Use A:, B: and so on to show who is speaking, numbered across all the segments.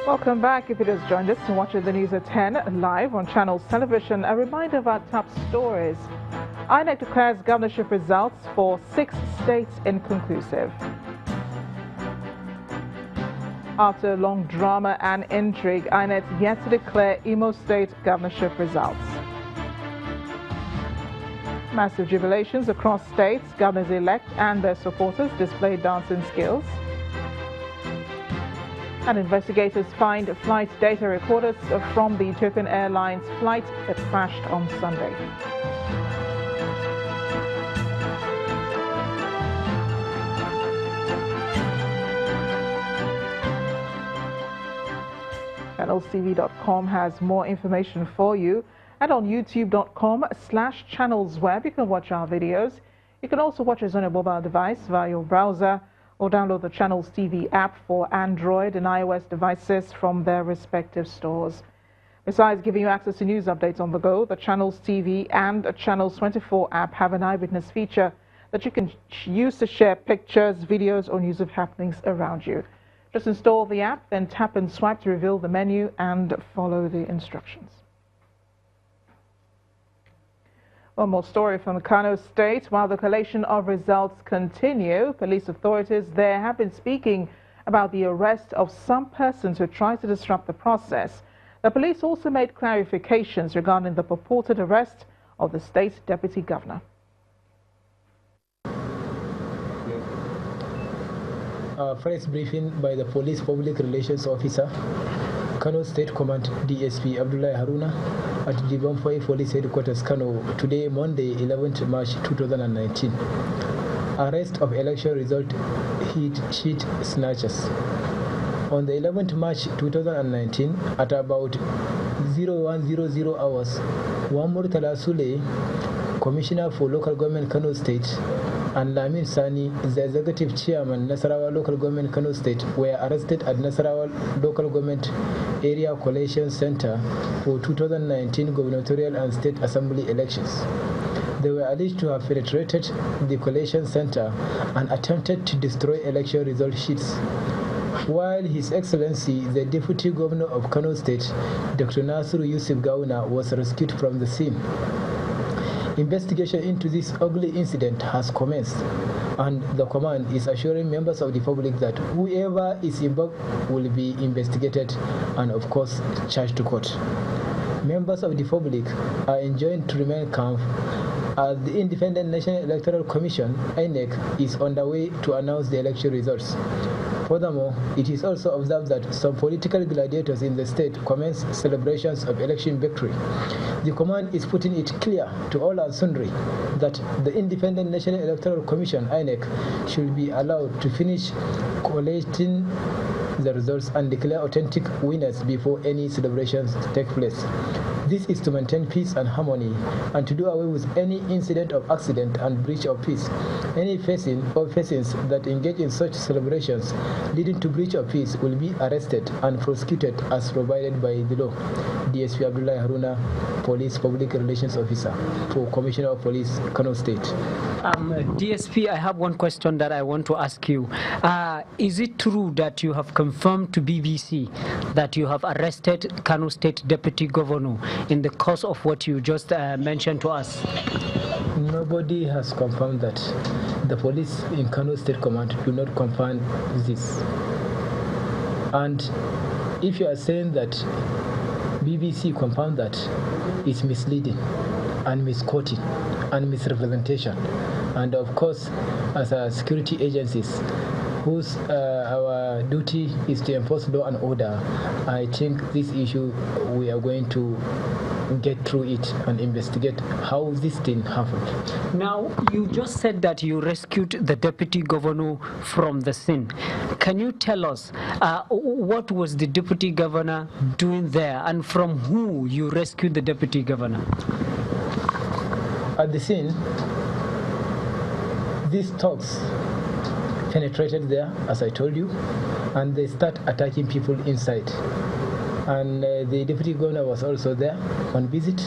A: Welcome back. If you just joined us to watch the news at 10 live on Channels Television, a reminder of our top stories. INEC declares governorship results for 6 states inconclusive. After long drama and intrigue, INEC yet to declare Imo State governorship results. Massive jubilations across states, governors-elect and their supporters display dancing skills. And investigators find flight data recorders from the Ethiopian Airlines flight that crashed on Sunday. ChannelsTV.com has more information for you, and on youtube.com/channelsweb you can watch our videos. You can also watch us on your mobile device via your browser, or download the Channels TV app for Android and iOS devices from their respective stores. Besides giving you access to news updates on the go, the Channels TV and Channels 24 app have an eyewitness feature that you can use to share pictures, videos, or news of happenings around you. Just install the app, then tap and swipe to reveal the menu and follow the instructions. One more story from Kano State. While the collation of results continue, police authorities there have been speaking about the arrest of some persons who tried to disrupt the process. The police also made clarifications regarding the purported arrest of the state deputy governor.
B: Press briefing by the police public relations officer, Kano State Command DSP Abdullah Haruna at the Bomfoi Police Headquarters, Kano, today, Monday, 11th March 2019. Arrest of election result sheet snatchers. On the 11th March 2019, at about 0100 hours, Murtala Sule, Commissioner for Local Government Kano State, and Lamin Sani, the Executive Chairman, Nasarawa Local Government Kano State, were arrested at Nasarawa Local Government Area Collation Center for 2019 gubernatorial and state assembly elections. They were alleged to have penetrated the collation center and attempted to destroy election result sheets. While His Excellency, the Deputy Governor of Kano State, Dr. Nasiru Yusuf Gauna, was rescued from the scene. Investigation into this ugly incident has commenced, and the command is assuring members of the public that whoever is involved will be investigated and, of course, charged to court. Members of the public are enjoined to remain calm as the Independent National Electoral Commission, INEC, is on the way to announce the election results. Furthermore, it is also observed that some political gladiators in the state commence celebrations of election victory. The command is putting it clear to all and sundry that the Independent National Electoral Commission, INEC, should be allowed to finish collating the results and declare authentic winners before any celebrations take place. This is to maintain peace and harmony and to do away with any incident of accident and breach of peace. Any person or persons that engage in such celebrations leading to breach of peace will be arrested and prosecuted as provided by the law. DSP Abdullah Haruna, Police Public Relations Officer for Commissioner of Police, Kano State.
C: DSP, I have one question that I want to ask you. Is it true that you have confirmed to BBC that you have arrested Kano State Deputy Governor in the course of what you just mentioned to us?
B: Nobody has confirmed that. The police in Kano State Command do not confirm this. And if you are saying that BBC confirmed that, it's misleading and misquoting and misrepresentation. And of course, as a security agencies, whose our duty is to enforce law and order, I think this issue we are going to get through it and investigate how this thing happened.
C: Now, you just said that you rescued the deputy governor from the scene. Can you tell us what was the deputy governor doing there and from who you rescued the deputy governor?
B: At the scene, these thugs penetrated there, as I told you, and they start attacking people inside. And the deputy governor was also there on visit,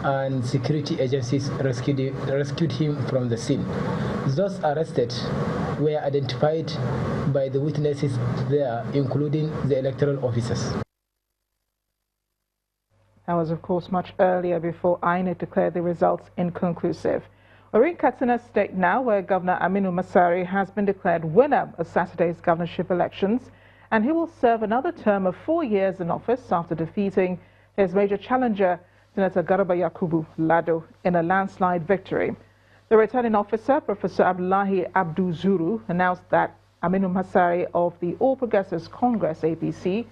B: and security agencies rescued him from the scene. Those arrested were identified by the witnesses there, including the electoral officers.
A: That was, of course, much earlier before INEC declared the results inconclusive. We're in Kaduna State now, where Governor Aminu Masari has been declared winner of Saturday's governorship elections, and he will serve another term of 4 years in office after defeating his major challenger, Senator Garba Yakubu Lado, in a landslide victory. The returning officer, Professor Abdullahi Abdu Zuru, announced that Aminu Masari of the All Progressives Congress, APC,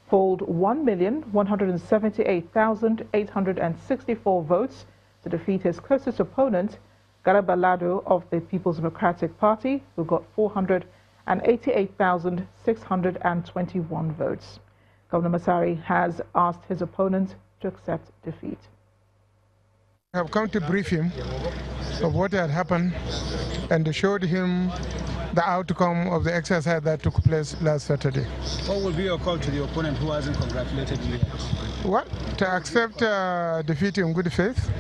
A: polled 1,178,864 votes to defeat his closest opponent, Garba Lado of the People's Democratic Party, who got 488,621 votes. Governor Masari has asked his opponent to accept defeat.
D: I have come to brief him of what had happened and showed him the outcome of the exercise that took place last Saturday.
E: What will be your call to the opponent who hasn't congratulated you yet?
D: Well, to accept defeat in good faith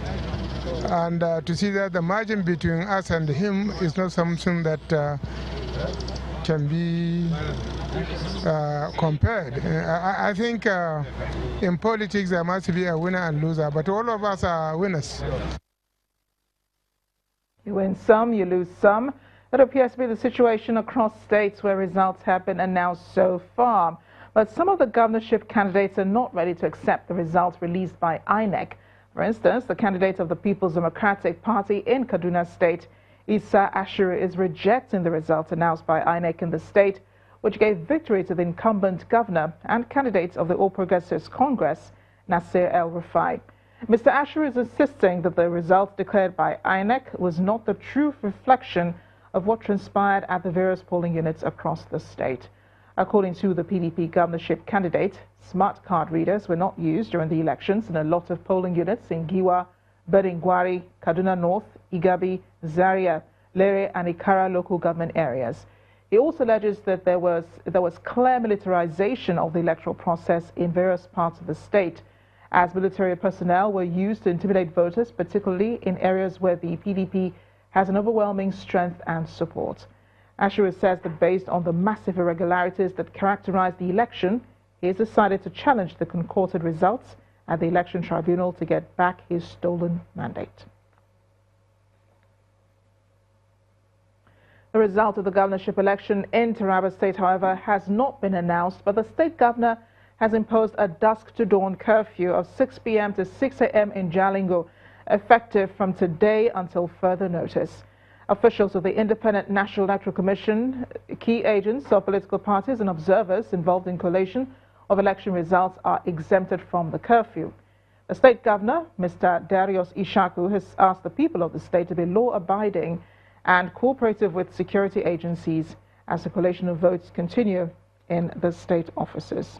D: and to see that the margin between us and him is not something that can be compared. I think in politics there must be a winner and loser, but all of us are winners.
A: You win some, you lose some. That appears to be the situation across states where results have been announced so far. But some of the governorship candidates are not ready to accept the results released by INEC. For instance, the candidate of the People's Democratic Party in Kaduna State, Isa Ashiru, is rejecting the results announced by INEC in the state, which gave victory to the incumbent governor and candidates of the All Progressives Congress, Nasir El-Rufai. Mr. Ashiru is insisting that the results declared by INEC was not the true reflection of what transpired at the various polling units across the state. According to the PDP governorship candidate, smart card readers were not used during the elections in a lot of polling units in Giwa, Beringwari, Kaduna North, Igabi, Zaria, Lere and Ikara local government areas. He also alleges that there was clear militarization of the electoral process in various parts of the state, as military personnel were used to intimidate voters, particularly in areas where the PDP has an overwhelming strength and support. Ashiru says that based on the massive irregularities that characterized the election, he has decided to challenge the concocted results at the election tribunal to get back his stolen mandate. The result of the governorship election in Taraba State, however, has not been announced, but the state governor has imposed a dusk-to-dawn curfew of 6 p.m. to 6 a.m. in Jalingo, effective from today until further notice. Officials of the Independent National Electoral Commission, key agents of political parties and observers involved in collation of election results are exempted from the curfew. The state governor, Mr. Darius Ishaku, has asked the people of the state to be law-abiding and cooperative with security agencies as the collation of votes continue in the state offices.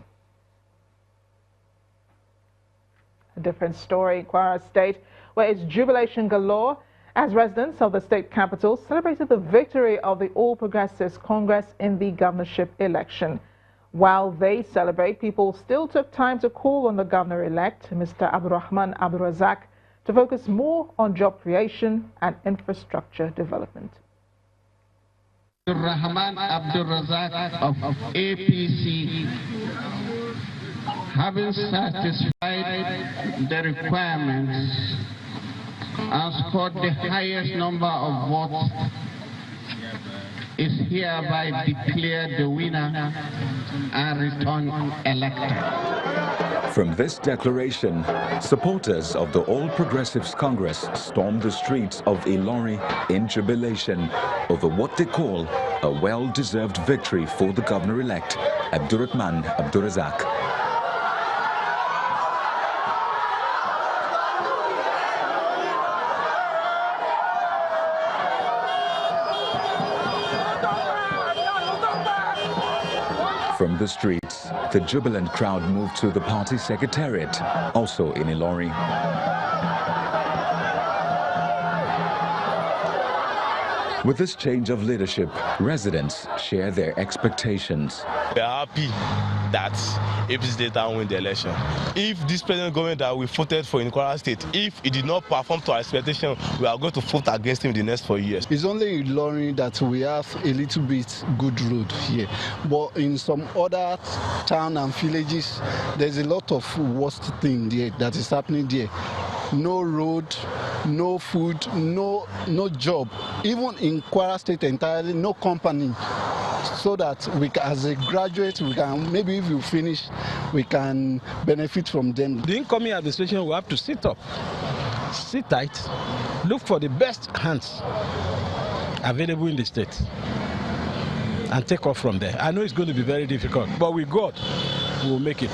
A: A different story, Kwara State, where it's jubilation galore as residents of the state capital celebrated the victory of the All Progressives Congress in the governorship election. While they celebrate, people still took time to call on the governor-elect, Mr. Abdurrahman Abdurazak, to focus more on job creation and infrastructure development.
F: Abdurrahman Abdurazak of APC, having satisfied the requirements and scored the highest number of votes, is hereby declared the winner and returned elected.
G: From this declaration, supporters of the All Progressives Congress stormed the streets of Ilori in jubilation over what they call a well-deserved victory for the governor-elect, Abdurrahman Abdurazak. From the streets, the jubilant crowd moved to the party secretariat, also in Ilori. With this change of leadership, residents share their expectations.
H: We are happy that APC data win the election. If this present government that we voted for in Kwara State, if it did not perform to our expectation, we are going to vote against him in the next 4 years.
I: It's only in Ilorin that we have a little bit good road here, but in some other town and villages, there's a lot of worst thing there that is happening there. No road, no food, no job. Even in Kwara State entirely, no company. So that we can, as a graduate, we can, maybe if you finish, we can benefit from them.
J: The incoming administration will have to sit up, sit tight, look for the best hands available in the state and take off from there. I know it's going to be very difficult, but with God, we will make it.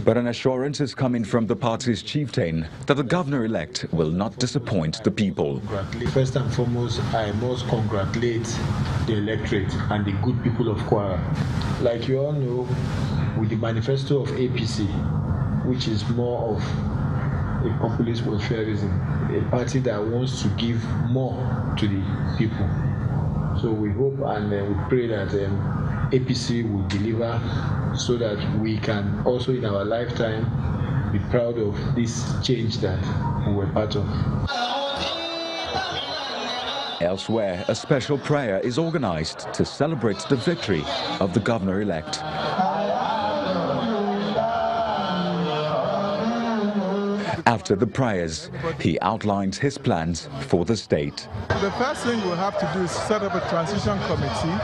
G: But an assurance is coming from the party's chieftain that the governor-elect will not disappoint the people.
K: First and foremost, I must congratulate the electorate and the good people of Kwara. Like you all know, with the manifesto of APC, which is more of a populist welfareism, a party that wants to give more to the people. So we hope and we pray that APC will deliver so that we can also in our lifetime be proud of this change that we were part of.
G: Elsewhere, a special prayer is organized to celebrate the victory of the governor-elect. After the prayers, he outlines his plans for the state.
L: The first thing we'll have to do is set up a transition committee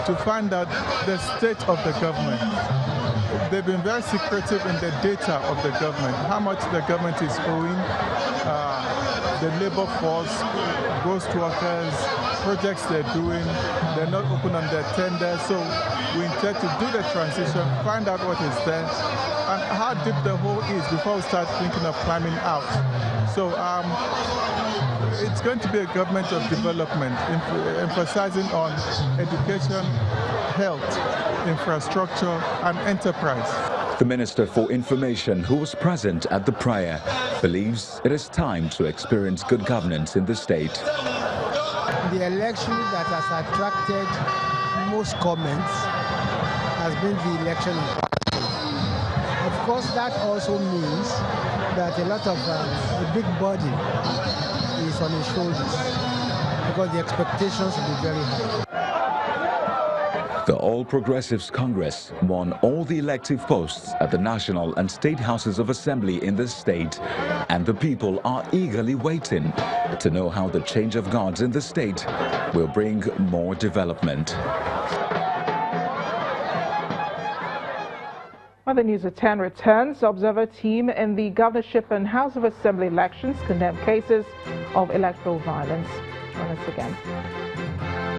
L: to find out the state of the government. They've been very secretive in the data of the government, how much the government is owing, the labor force, ghost workers, projects they're doing, they're not open on their tenders. So we intend to do the transition, find out what is there, and how deep the hole is before we start thinking of climbing out. So it's going to be a government of development, emphasizing on education, health, infrastructure, and enterprise.
G: The Minister for Information, who was present at the prayer, believes it is time to experience good governance in the state.
M: The election that has attracted most comments has been the election in Kwara State. Of course, that also means that a lot of a big body is on his shoulders because the expectations will be very high.
G: The All Progressives Congress won all the elective posts at the national and state houses of assembly in the state, and the people are eagerly waiting to know how the change of guards in the state will bring more development.
A: When the News at 10 returns, observer team in the governorship and House of Assembly elections condemn cases of electoral violence. Join us again.